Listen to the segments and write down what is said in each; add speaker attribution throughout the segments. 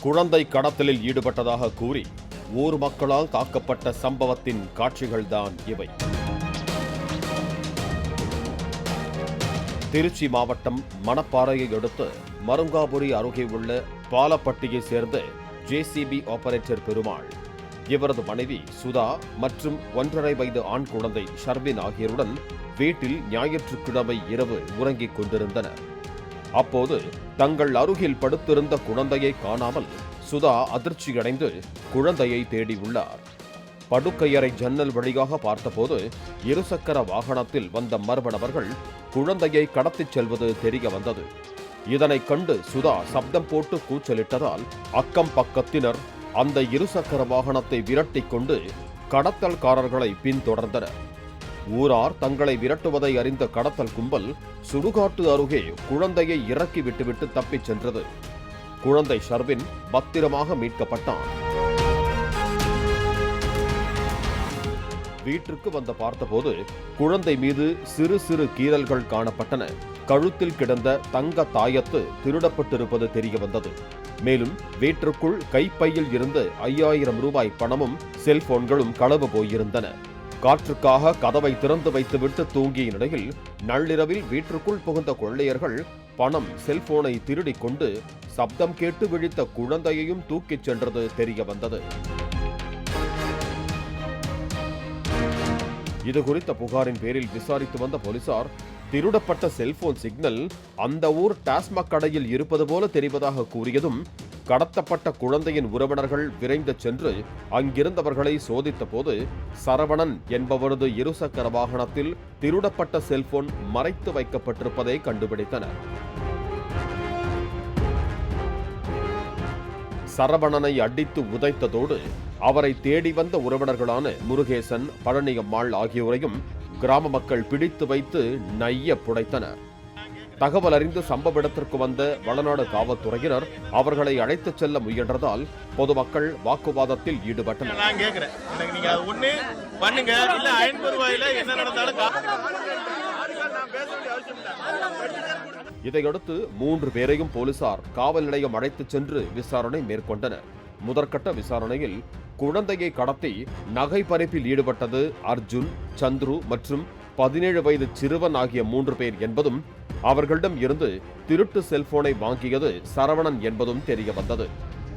Speaker 1: குழந்தை கடத்தலில் ஈடுபட்டதாக கூறி ஊர் மக்களால் தாக்கப்பட்ட சம்பவத்தின் காட்சிகள்தான் இவை. திருச்சி மாவட்டம் மணப்பாறையை அடுத்து மருங்காபுரி அருகே உள்ள பாலப்பட்டியை சேர்ந்த ஜேசிபி ஆபரேட்டர் பெருமாள், இவரது மனைவி சுதா மற்றும் 1.5 வயது ஆண் குழந்தை ஷர்வின் ஆகியோருடன் வீட்டில் ஞாயிற்றுக்கிழமை இரவு உறங்கிக் கொண்டிருந்தனர். அப்போது தங்கள் அருகில் படுத்திருந்த குழந்தையை காணாமல் சுதா அதிர்ச்சியடைந்து குழந்தையை தேடியுள்ளார். படுக்கையறை ஜன்னல் வழியாக பார்த்தபோது இருசக்கர வாகனத்தில் வந்த மர்ம நபர்கள் குழந்தையை கடத்திச் செல்வது தெரிய வந்தது. இதனை கண்டு சுதா சப்தம் போட்டு கூச்சலிட்டதால் அக்கம் பக்கத்தினர் அந்த இருசக்கர வாகனத்தை விரட்டிக் கொண்டு கடத்தல்காரர்களை பின்தொடர்ந்தனர். ஊரார் தங்களை விரட்டுவதை அறிந்த கடத்தல் கும்பல் சுடுகாட்டு அருகே குழந்தையை இறக்கி விட்டுவிட்டு தப்பிச் சென்றது. குழந்தை ஷர்வின் பத்திரமாக மீட்கப்பட்டான். வீட்டிற்கு வந்து பார்த்தபோது குழந்தை மீது சிறு சிறு கீறல்கள் காணப்பட்டன. கழுத்தில் கிடந்த தங்க தாயத்து திருடப்பட்டிருப்பது தெரிய வந்தது. மேலும் வீட்டிற்குள் கைப்பையில் இருந்து 5000 ரூபாய் பணமும் செல்போன்களும் களவு போயிருந்தன. காற்றுக்காக கதவை திறந்து வைத்துவிட்டு தூங்கிய நிலையில் நள்ளிரவில் வீட்டிற்குள் புகுந்த கொள்ளையர்கள் பணம், செல்போனை திருடிக் கொண்டு சப்தம் கேட்டு விழித்த குழந்தையையும் தூக்கிச் சென்றது தெரிய வந்தது. இதுகுறித்த புகாரின் பேரில் விசாரித்து வந்த போலீசார் திருடப்பட்ட செல்போன் சிக்னல் அந்த ஊர் டாஸ்மாக் கடையில் இருப்பது போல தெரிவதாக கூறியதும் கடத்தப்பட்ட குழந்தையின் உறவினர்கள் விரைந்து சென்று அங்கிருந்தவர்களை சோதித்த போது சரவணன் என்பவரது இருசக்கர வாகனத்தில் திருடப்பட்ட செல்போன் மறைத்து வைக்கப்பட்டிருப்பதை கண்டுபிடித்தனர். சரவணனை அடித்து உதைத்ததோடு அவரை தேடி வந்த உறவினர்களான முருகேசன், பழனியம்மாள் ஆகியோரையும் கிராம மக்கள் பிடித்து வைத்து நைய புடைத்தனர். தகவல் அறிந்து சம்பவ இடத்திற்கு வந்த வளநாடு காவல்துறையினர் அவர்களை அழைத்துச் செல்ல முயன்றதால் பொதுமக்கள் வாக்குவாதத்தில் ஈடுபட்டனர். இதையடுத்து 3 பேரையும் போலீசார் காவல் நிலையம் அழைத்துச் சென்று விசாரணை மேற்கொண்டனர். முதற்கட்ட விசாரணையில் குழந்தையை கடத்தி நகை பறிப்பில் ஈடுபட்டது அர்ஜுன், சந்துரு மற்றும் 17 வயது சிறுவன் ஆகிய 3 பேர் என்பதும், அவர்களிடம் இருந்து திருட்டு செல்போனை வாங்கியது சரவணன் என்பதும் தெரிய வந்தது.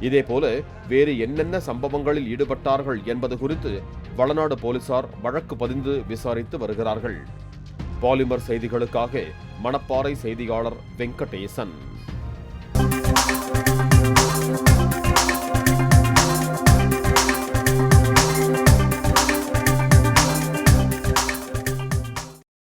Speaker 1: இதேபோல வேறு என்னென்ன சம்பவங்களில் ஈடுபட்டார்கள் என்பது குறித்து வளநாடு போலீசார் வழக்கு பதிந்து விசாரித்து வருகிறார்கள். பாலிமர் செய்திகளுக்காக மணப்பாறை செய்தியாளர் வெங்கடேசன்.